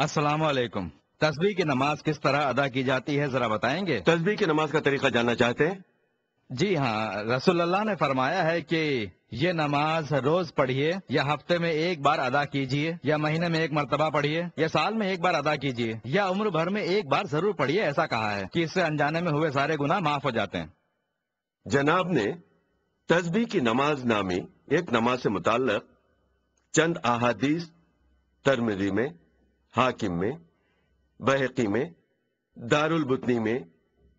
अस्सलाम वालेकुम। तस्बीह की नमाज किस तरह अदा की जाती है, जरा बताएंगे? तस्बीह की नमाज का तरीका जानना चाहते हैं? जी हाँ, रसूलुल्लाह ने फरमाया है कि ये नमाज रोज पढ़िए, या हफ्ते में एक बार अदा कीजिए, या महीने में एक मरतबा पढ़िए, या साल में एक बार अदा कीजिए, या उम्र भर में एक बार जरूर पढ़िए। ऐसा कहा है कि इससे अनजाने में हुए सारे गुनाह माफ हो जाते हैं। जनाब ने तस्बीह की नमाज नामी एक नमाज से मुताल्लिक चंद अहादीस तिरमिज़ी में, हाकिम में, बहकी में, दारुल बुतनी में,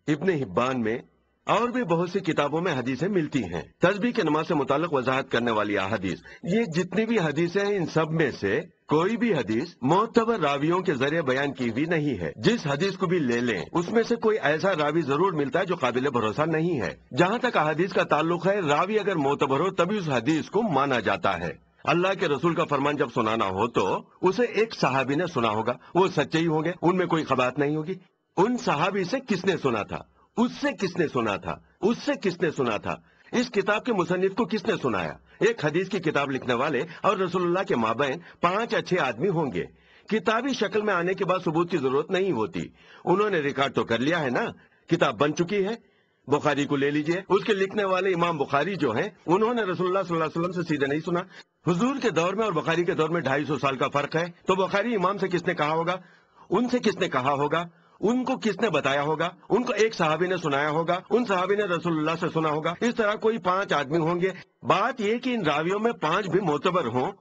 इब्ने हिब्बान में और भी बहुत सी किताबों में हदीसें मिलती हैं। तस्बीह की नमाज से मुताल्लिक वजाहत करने वाली अहादीस, ये जितनी भी हदीसें हैं, इन सब में से कोई भी हदीस मोतबर रावियों के जरिए बयान की हुई नहीं है। जिस हदीस को भी ले लें, उसमें से कोई ऐसा रावी जरूर मिलता है जो काबिल भरोसा नहीं है। जहाँ तक अहादीस का ताल्लुक है, रावी अगर मोतबर हो तभी उस हदीस को माना जाता है। अल्लाह के रसूल का फरमान जब सुनाना हो तो उसे एक सहाबी ने सुना होगा, वो सच्चे ही होंगे, उनमें कोई खबात नहीं होगी। उन सहाबी से किसने सुना था, उससे किसने सुना था, उससे किसने सुना था, इस किताब के मुसन्निफ को किसने सुनाया। एक हदीस की किताब लिखने वाले और रसूलुल्लाह के माबैन 5 अच्छे आदमी होंगे। किताबी शक्ल में आने के बाद सबूत की जरूरत नहीं होती। उन्होंने रिकॉर्ड तो कर लिया है ना, किताब बन चुकी है। बुखारी को ले लीजिए, उसके लिखने वाले इमाम बुखारी जो हैं, उन्होंने रसूलुल्लाह सल्लल्लाहु अलैहि वसल्लम से सीधे नहीं सुना। हुजूर के दौर में और बुखारी के दौर में 250 साल का फर्क है, तो बुखारी इमाम से किसने कहा होगा, उनसे किसने कहा होगा, उनको किसने बताया होगा, उनको एक सहाबी ने सुनाया होगा, उन सहाबी ने रसूलुल्लाह से सुना होगा। इस तरह कोई 5 आदमी होंगे। बात यह कि इन रावियों में 5 भी मोतबर हों।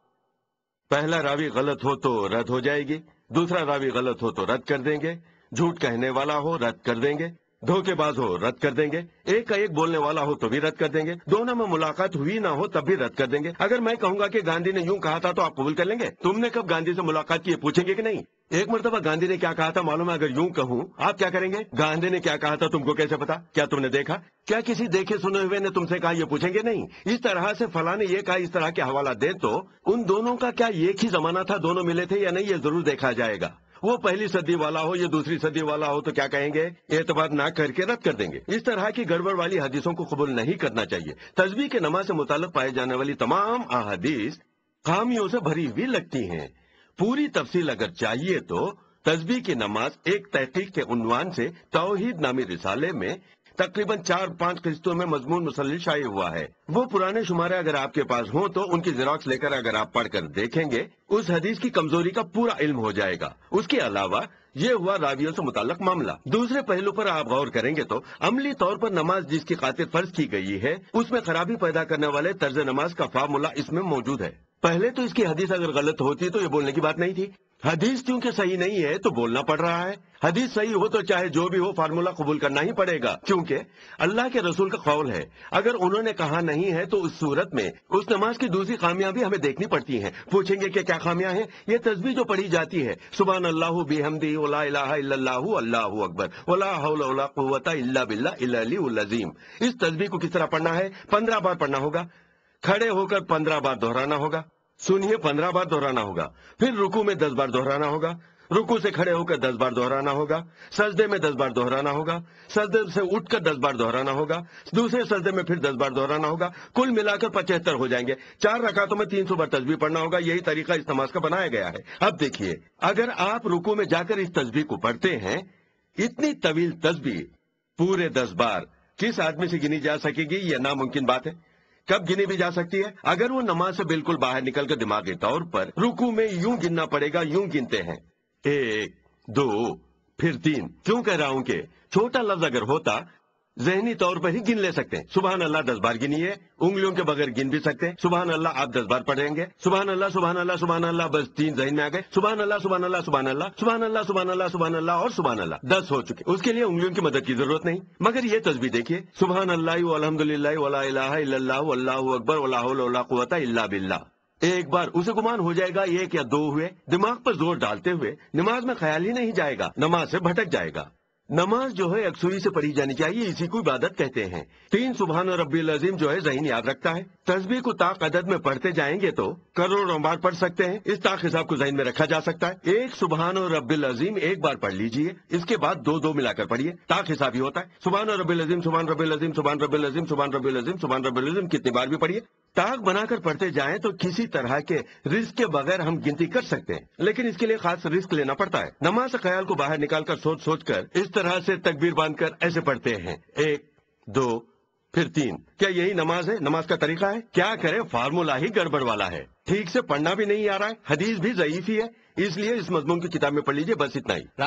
पहला रावी गलत हो तो रद्द हो जाएगी, दूसरा रावी गलत हो तो रद्द कर देंगे, झूठ कहने वाला हो रद्द कर देंगे, धोखेबाज हो रद्द कर देंगे, एक का एक बोलने वाला हो तो भी रद्द कर देंगे, दोनों में मुलाकात हुई ना हो तब भी रद्द कर देंगे। अगर मैं कहूंगा कि गांधी ने यूं कहा था तो आप कबूल कर लेंगे? तुमने कब गांधी से मुलाकात की, पूछेंगे कि नहीं? एक मरतबा गांधी ने क्या कहा था मालूम है? अगर यूं कहूं, आप क्या करेंगे? गांधी ने क्या कहा था तुमको कैसे पता? क्या तुमने देखा? क्या किसी देखे सुने हुए ने तुमसे कहा, ये पूछेंगे नहीं? इस तरह से फला ने ये कहा, इस तरह के हवाला दे तो उन दोनों का क्या एक ही जमाना था, दोनों मिले थे या नहीं, ये जरूर देखा जाएगा। वो पहली सदी वाला हो या दूसरी सदी वाला हो तो क्या कहेंगे, एतबार ना करके रद्द कर देंगे। इस तरह की गड़बड़ वाली हदीसों को कबूल नहीं करना चाहिए। तस्बीह के नमाज से मुताल्लिक पाए जाने वाली तमाम अहादीस खामियों से भरी हुई लगती हैं। पूरी तफसील अगर चाहिए तो तस्बीह की नमाज एक तहकीक के उन्वान से तौहीद नामी रिसाले में तकरीबन 4-5 किस्तों में मजमून मुसल्सल शाये हुआ है। वो पुराने शुमारे अगर आपके पास हों तो उनकी जेरॉक्स लेकर अगर आप पढ़कर देखेंगे, उस हदीस की कमजोरी का पूरा इल्म हो जाएगा। उसके अलावा ये हुआ रावियों से मुताल्लिक मामला। दूसरे पहलू पर आप गौर करेंगे तो अमली तौर पर नमाज जिसकी खातिर फर्ज की गई है, उसमें खराबी पैदा करने वाले तर्ज नमाज का फार्मूला इसमें मौजूद है। पहले तो इसकी हदीस अगर गलत होती तो ये बोलने की बात नहीं थी। हदीस क्योंकि सही नहीं है तो बोलना पड़ रहा है। हदीस सही हो तो चाहे जो भी हो फार्मूला कबूल करना ही पड़ेगा, क्योंकि अल्लाह के रसूल का कौल है। अगर उन्होंने कहा नहीं है तो उस सूरत में उस नमाज की दूसरी खामियां भी हमें देखनी पड़ती हैं। पूछेंगे कि क्या खामियां हैं? ये तस्बीह जो पढ़ी जाती है, सुभान अल्लाहु बिहम्दी वला इलाहा इल्लल्लाहु अल्लाहु अकबर वला हौला वला कुव्वता इल्ला बिल्लाह इल अलीउल अज़ीम। इस तस्बीह को किस तरह पढ़ना है? 15 बार पढ़ना होगा, खड़े होकर 15 बार दोहराना होगा, सुनिए 15 बार दोहराना होगा, फिर रुकू में 10 बार दोहराना होगा, रुकू से खड़े होकर 10 बार दोहराना होगा, सजदे में 10 बार दोहराना होगा, सजदे से उठकर 10 बार दोहराना होगा, दूसरे सजदे में फिर 10 बार दोहराना होगा, कुल मिलाकर 75 हो जाएंगे। 4 रकातों में 300 बार तस्बीह पढ़ना होगा। यही तरीका इस नमाज का बनाया गया है। अब देखिए, अगर आप रुकू में जाकर इस तस्बीह को पढ़ते हैं, इतनी तवील तस्बीह पूरे 10 बार किस आदमी से गिनी जा सकेगी? यह नामुमकिन बात है। कब गिनी भी जा सकती है? अगर वो नमाज से बिल्कुल बाहर निकलकर दिमागी तौर पर रुकू में यूं गिनना पड़ेगा। यूं गिनते हैं 1 2 फिर 3। क्यों कह रहा हूं कि छोटा लफ्ज अगर होता जहनी तौर पर ही गिन ले सकते हैं। सुभान अल्लाह 10 बार गिनिए, उंगलियों के बगैर गिन भी सकते हैं। सुभान अल्लाह आप 10 बार पढ़ेंगे, सुभान अल्लाह सुभान अल्लाह सुभान अल्लाह, बस 3 जहन में आ गए। सुभान अल्लाह सुभान अल्लाह सुभान अल्लाह सुभान अल्लाह सुभान अल्लाह सुभान अल्लाह और सुभान अल्लाह 10 हो चुके। उसके लिए उंगलियों की मदद की जरूरत नहीं। मगर ये तस्बीह देखिए, सुभान अल्लाह व अल्हम्दुलिल्लाह वला इलाहा इल्लल्लाहु अल्लाहु अकबर वला हौला वला कुव्वता इल्ला बिल्लाह। एक बार उसे गुमान हो जाएगा 1 या 2 हुए, दिमाग पर जोर डालते हुए नमाज में ख्याल ही नहीं जाएगा, नमाज से भटक जाएगा। नमाज जो है अक्सुरी से पढ़ी जानी चाहिए, इसी को इबादत कहते हैं। 3 सुभान रब्बिल अज़ीम जो है ज़हन याद रखता है। तस्बीह को ताक अदद में पढ़ते जाएंगे तो करोड़ों बार पढ़ सकते हैं। इस ताक हिसाब को ज़हन में रखा जा सकता है। 1 सुभान रब्बिल अज़ीम एक बार पढ़ लीजिए, इसके बाद 2 मिलाकर पढ़िए, ताक हिसाब ही होता है। सुभान रब्बिल अज़ीम सुभान रब्बिल अज़ीम सुभान रब्बिल अज़ीम सुभान रब्बिल अज़ीम सुभान रब्बिल अज़ीम कितनी बार भी पढ़िए, طاق بنا کر پڑھتے جائیں تو کسی طرح کے رزق کے بغیر ہم گنتی کر سکتے ہیں، لیکن اس کے لیے خاص رزق لینا پڑتا ہے۔ نماز سے خیال کو باہر نکال کر سوچ سوچ کر اس طرح سے تکبیر باندھ کر ایسے پڑھتے ہیں، 1 2 پھر 3۔ کیا یہی نماز ہے؟ نماز کا طریقہ ہے؟ کیا کریں، فارمولا ہی گڑبڑ والا ہے، ٹھیک سے پڑھنا بھی نہیں آ رہا ہے، حدیث بھی ضعیف ہی ہے، اس لیے اس مضمون کی کتاب میں پڑھ لیجئے، بس اتنا ہی۔